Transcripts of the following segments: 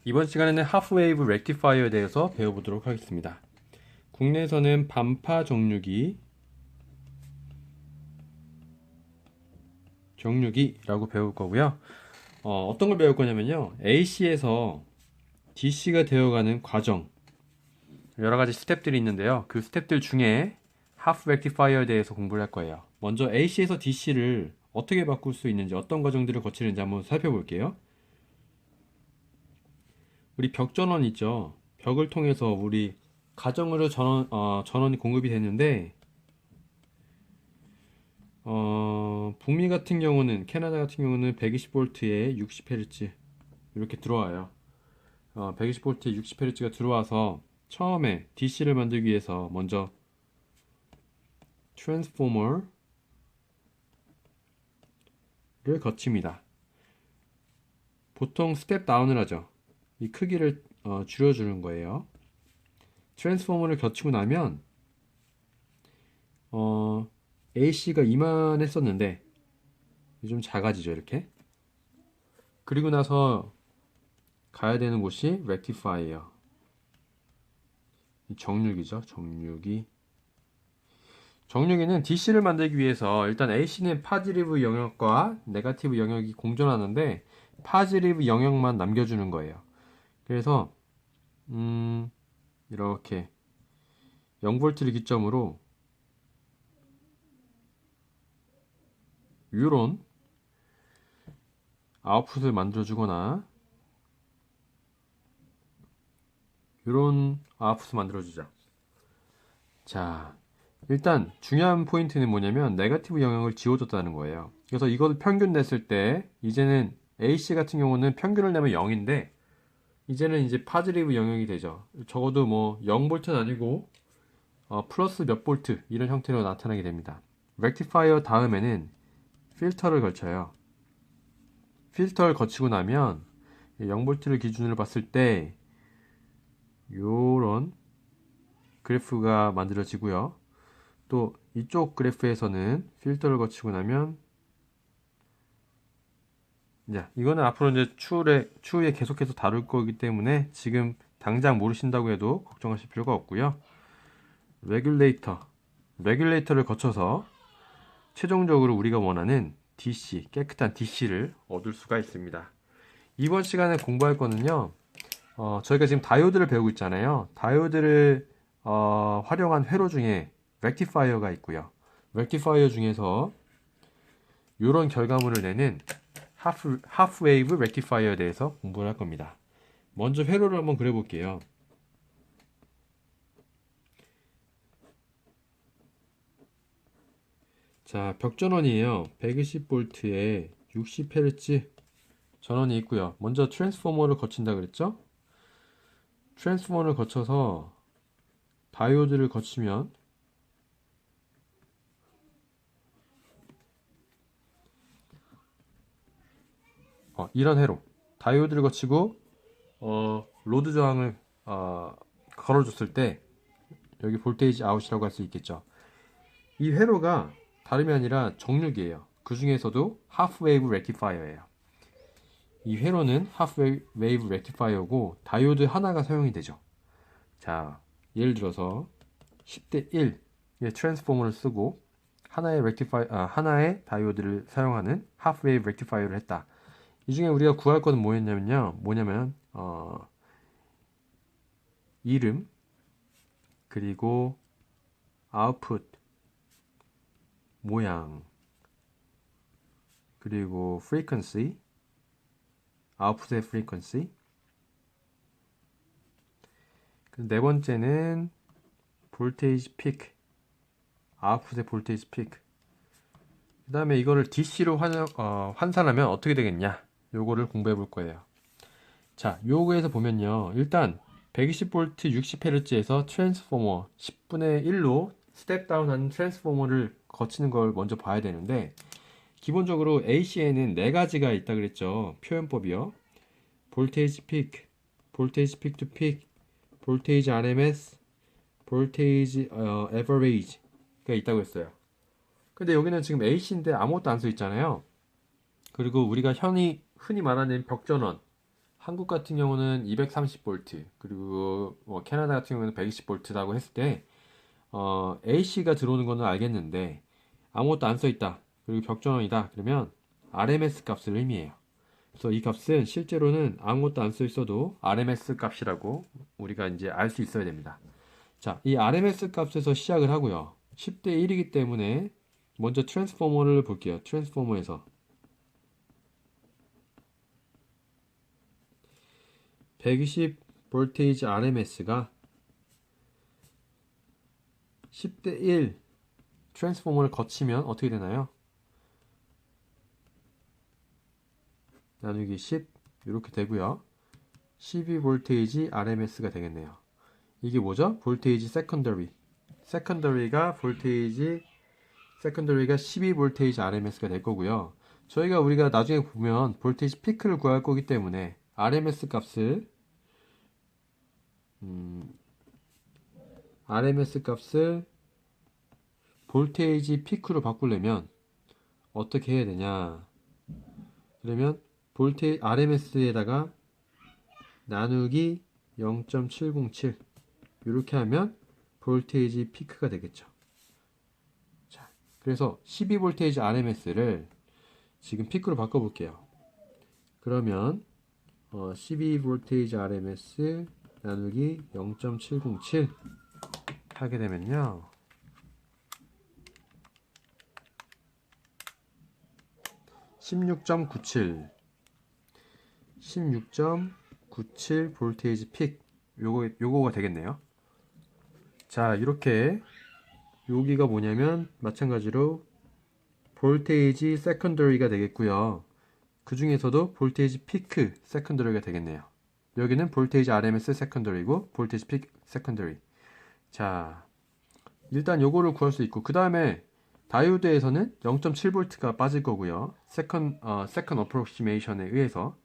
이번 시간에는 하프웨이브 렉티파이어에 대해서 배워보도록 하겠습니다. 국내에서는 반파 정류기라고 배울 거고요. 어떤 걸 배울 거냐면요. AC에서 DC가 되어가는 과정, 여러 가지 스텝들이 있는데요. 그 스텝들 중에 하프 렉티파이어에 대해서 공부를 할 거예요. 먼저 AC에서 DC를 어떻게 바꿀 수 있는지, 어떤 과정들을 거치는지 한번 살펴볼게요. 우리 벽 전원 있죠. 벽을 통해서 우리 가정으로 전원이 공급이 되는데, 북미 같은 경우는, 캐나다 같은 경우는 120V에 60Hz 이렇게 들어와요. 120V에 60Hz가 들어와서 처음에 DC를 만들기 위해서 먼저 트랜스포머를 거칩니다. 보통 스텝 다운을 하죠. 이 크기를 줄여주는 거예요. 트랜스포머를 거치고 나면 AC가 이만했었는데 좀 작아지죠, 이렇게. 그리고 나서 가야 되는 곳이 렉티파이어, 정류기죠. 정류기는 DC를 만들기 위해서 일단 AC는 파지티브 영역과 네거티브 영역이 공존하는데 파지티브 영역만 남겨주는 거예요. 그래서 이렇게 0V를 기점으로 이런 아웃풋을 만들어주거나 이런 아웃풋을 만들어주죠. 자, 일단 중요한 포인트는 뭐냐면 네거티브 영역을 지워줬다는 거예요. 그래서 이걸 평균 냈을 때 이제는 AC 같은 경우는 평균을 내면 0인데 이제는 이제 파지티브 영역이 되죠. 적어도 뭐 0V는 아니고 플러스 몇 볼트 이런 형태로 나타나게 됩니다. 렉티파이어 다음에는 필터를 걸쳐요. 필터를 거치고 나면 0V를 기준으로 봤을 때 요런 그래프가 만들어지고요. 또 이쪽 그래프에서는 필터를 거치고 나면 이거는 앞으로 이제 추후에 계속해서 다룰 거기 때문에 지금 당장 모르신다고 해도 걱정하실 필요가 없고요. 레귤레이터를 거쳐서 최종적으로 우리가 원하는 DC, 깨끗한 DC를 얻을 수가 있습니다. 이번 시간에 공부할 거는요, 저희가 지금 다이오드를 배우고 있잖아요. 다이오드를 활용한 회로 중에 렉티파이어가 있고요. 렉티파이어 중에서 이런 결과물을 내는 하프웨이브 렉티파이어에 대해서 공부를 할 겁니다. 먼저 회로를 한번 그려볼게요. 자, 벽 전원이에요. 120V에 60Hz 전원이 있고요. 먼저 트랜스포머를 거친다 그랬죠? 트랜스포머를 거쳐서 다이오드를 거치면 이런 회로 다이오드를 거치고 로드 저항을 걸어줬을 때 여기 볼테이지 아웃이라고 할 수 있겠죠. 이 회로가 다름이 아니라 정류기예요. 그 중에서도 하프웨이브 렉티파이어예요. 이 회로는 하프웨이브 렉티파이어고 다이오드 하나가 사용이 되죠. 자, 예를 들어서 10대 1의 트랜스포머를 쓰고 하나의 다이오드를 사용하는 하프웨이브 렉티파이어를 했다. 이 중에 우리가 구할 것은 뭐냐면 이름, 그리고 아웃풋 모양, 그리고 frequency, 아웃풋의 frequency. 네 번째는 볼테이지 피크, 아웃풋의 볼테이지 피크. 그 다음에 이거를 DC로 환산하면 어떻게 되겠냐? 요거를 공부해 볼 거예요. 자, 요거에서 보면요. 일단 120V 60Hz에서 트랜스포머 10분의 1로 스텝 다운하는 트랜스포머를 거치는 걸 먼저 봐야 되는데 기본적으로 AC에는 네 가지가 있다 그랬죠. 표현법이요. 볼테이지 피크, 볼테이지 픽 투 픽, 볼테이지 RMS, 볼테이지 에버리지가 있다고 했어요. 근데 여기는 지금 AC인데 아무것도 안 써 있잖아요. 그리고 우리가 흔히 말하는 벽전원 한국 같은 경우는 230V, 그리고 뭐 캐나다 같은 경우는 120V라고 했을 때, AC가 들어오는 거는 알겠는데, 아무것도 안 써 있다. 그리고 벽전원이다. 그러면 RMS 값을 의미해요. 그래서 이 값은 실제로는 아무것도 안 써 있어도 RMS 값이라고 우리가 이제 알 수 있어야 됩니다. 자, 이 RMS 값에서 시작을 하고요. 10대 1이기 때문에 먼저 트랜스포머를 볼게요. 트랜스포머에서 120 볼테이지 RMS가 10대 1 트랜스포머를 거치면 어떻게 되나요? 나누기 10 이렇게 되고요. 12 볼테이지 RMS가 되겠네요. 이게 뭐죠? 볼테이지 세컨더리. 세컨더리가 12 볼테이지 RMS가 될 거고요. 우리가 나중에 보면 볼테이지 피크를 구할 거기 때문에 RMS 값을 볼테이지 피크로 바꾸려면 어떻게 해야 되냐? 그러면 RMS에다가 나누기 0.707 이렇게 하면 볼테이지 피크가 되겠죠. 자, 그래서 12볼테이지 RMS를 지금 피크로 바꿔볼게요. 그러면 12볼테이지 RMS 나누기 0.707 하게 되면요. 16.97 볼테이지 픽 요거가 되겠네요. 자, 이렇게 여기가 뭐냐면 마찬가지로 볼테이지 세컨더리가 되겠고요. 그 중에서도 볼테이지 피크 세컨더리가 되겠네요. 여기는 볼테이지 RMS 세컨더리고 볼테이지 픽 세컨더리. 자, 일단 요거를 구할 수 있고 그 다음에 다이오드에서는 0.7V가 빠질 거고요. 세컨 어프로시메이션에 의해서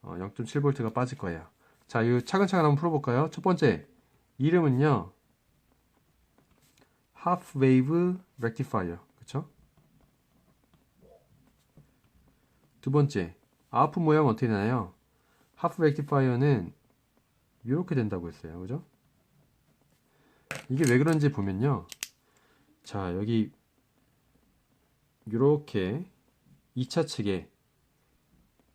0.7V가 빠질 거예요. 자, 이거 차근차근 한번 풀어볼까요? 첫 번째, 이름은요. Half Wave Rectifier. 그쵸? 두 번째, 아웃풋 모양은 어떻게 되나요? Half Rectifier는 이렇게 된다고 했어요. 그죠? 이게 왜 그런지 보면요. 자, 여기 이렇게 2차 측에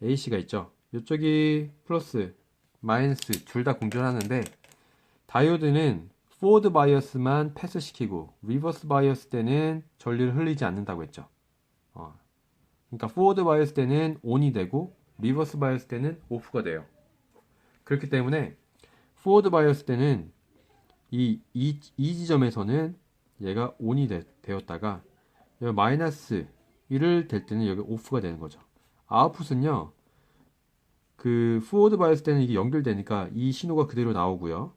AC가 있죠. 이쪽이 플러스, 마이너스 둘 다 공존하는데 다이오드는 포워드 바이어스만 패스시키고 리버스 바이어스 때는 전류를 흘리지 않는다고 했죠. 그러니까 포워드 바이어스 때는 ON이 되고 리버스 바이어스 때는 OFF가 돼요. 그렇기 때문에 포워드 바이어스 때는 이 지점에서는 얘가 ON이 되었다가 여기 마이너스 1을 될 때는 여기 OFF가 되는 거죠. 아웃풋은요. 그 포워드 바이어스 때는 이게 연결되니까 이 신호가 그대로 나오고요.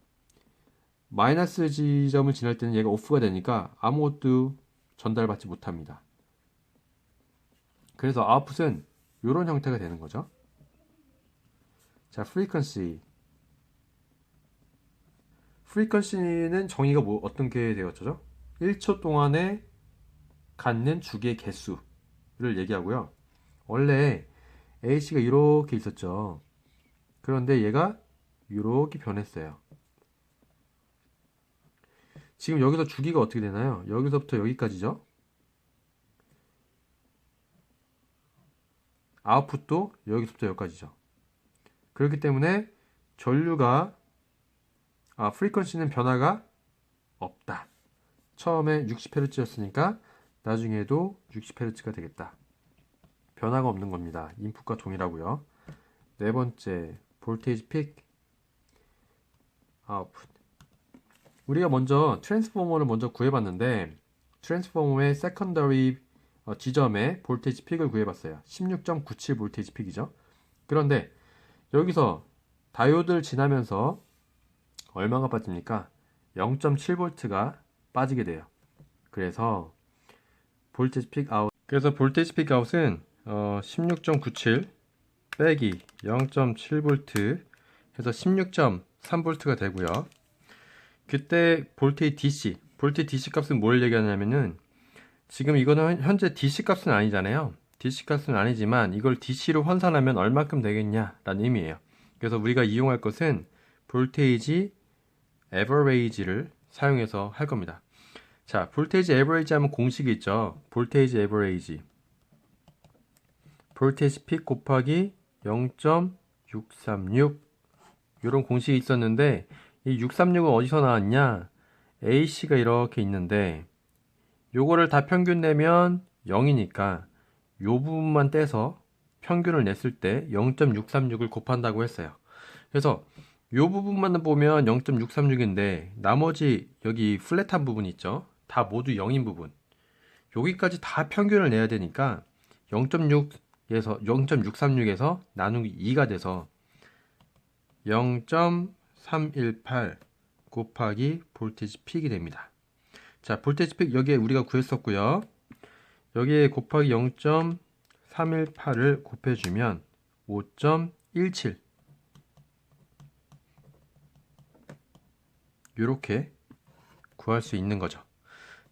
마이너스 지점을 지날 때는 얘가 OFF가 되니까 아무것도 전달받지 못합니다. 그래서 아웃풋은 이런 형태가 되는 거죠. 자, 프리퀀시는 정의가 어떤 게 되었죠? 1초 동안에 갖는 주기의 개수를 얘기하고요. 원래 AC가 이렇게 있었죠. 그런데 얘가 이렇게 변했어요. 지금 여기서 주기가 어떻게 되나요? 여기서부터 여기까지죠. 아웃풋도 여기서부터 여기까지죠. 그렇기 때문에 프리퀀시는 변화가 없다. 처음에 60Hz였으니까 나중에도 60Hz가 되겠다. 변화가 없는 겁니다. 인풋과 동일하고요. 네 번째, 볼테이지 픽, 아웃풋. 우리가 먼저 트랜스포머를 먼저 구해봤는데 트랜스포머의 세컨더리 지점에 볼테이지 픽을 구해봤어요. 16.97 볼테이지 픽이죠. 그런데 여기서 다이오드를 지나면서 얼마가 빠집니까? 0.7V가 빠지게 돼요. 그래서 볼테이지 픽 아웃. 그래서 볼테이지 픽 아웃은 16.97 빼기 0.7V 해서 16.3V가 되고요. 그때 볼테이지 DC 값은 뭘 얘기하냐면은 지금 이거는 현재 DC 값은 아니잖아요. DC 값은 아니지만 이걸 DC로 환산하면 얼마큼 되겠냐라는 의미예요. 그래서 우리가 이용할 것은 볼테이지 에버레이지를 사용해서 할 겁니다. 자, 볼테이지 에버레이지 하면 공식이 있죠. 볼테이지 에버레이지. 볼테이지 픽 곱하기 0.636 이런 공식이 있었는데 이 636은 어디서 나왔냐? AC가 이렇게 있는데 요거를 다 평균 내면 0이니까 요 부분만 떼서 평균을 냈을 때 0.636을 곱한다고 했어요. 그래서 요 부분만 보면 0.636인데 나머지 여기 플랫한 부분 있죠? 다 모두 0인 부분. 여기까지 다 평균을 내야 되니까 0.636에서 나누기 2가 돼서 0.318 곱하기 볼테이지 픽이 됩니다. 자, 볼테이지 픽 여기에 우리가 구했었고요. 여기에 곱하기 0.318을 곱해주면 5.17 이렇게 구할 수 있는 거죠.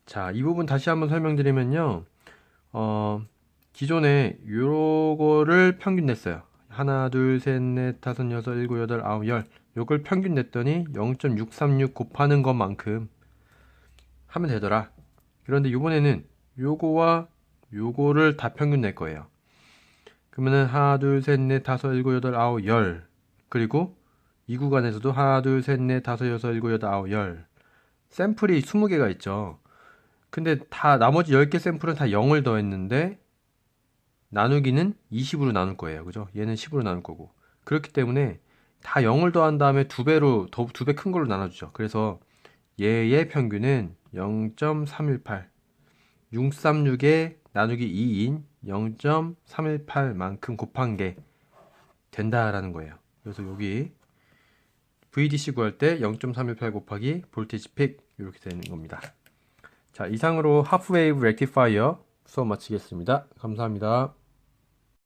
자, 이 부분 다시 한번 설명드리면요. 기존에 요거를 평균 냈어요. 하나, 둘, 셋, 넷, 다섯, 여섯, 일곱, 여덟, 아홉, 열. 요걸 평균 냈더니 0.636 곱하는 것만큼 하면 되더라. 그런데 이번에는 요거와 요거를 다 평균 낼 거예요. 그러면은 하나, 둘, 셋, 넷, 다섯, 일곱, 여덟, 아홉, 열. 그리고 이 구간에서도 하나, 둘, 셋, 넷, 다섯, 여섯, 일곱, 여덟, 아홉, 열. 샘플이 20개가 있죠. 근데 다 나머지 10개 샘플은 다 0을 더했는데 나누기는 20으로 나눌 거예요. 그죠? 얘는 10으로 나눌 거고. 그렇기 때문에 다 0을 더한 다음에 두 배 큰 걸로 나눠주죠. 그래서 얘의 평균은 0.318. 636에 나누기 2인 0.318만큼 곱한 게 된다라는 거예요. 그래서 여기 VDC 구할 때 0.318 곱하기 볼테이지 픽 이렇게 되는 겁니다. 자, 이상으로 하프웨이브 렉티파이어 수업 마치겠습니다. 감사합니다.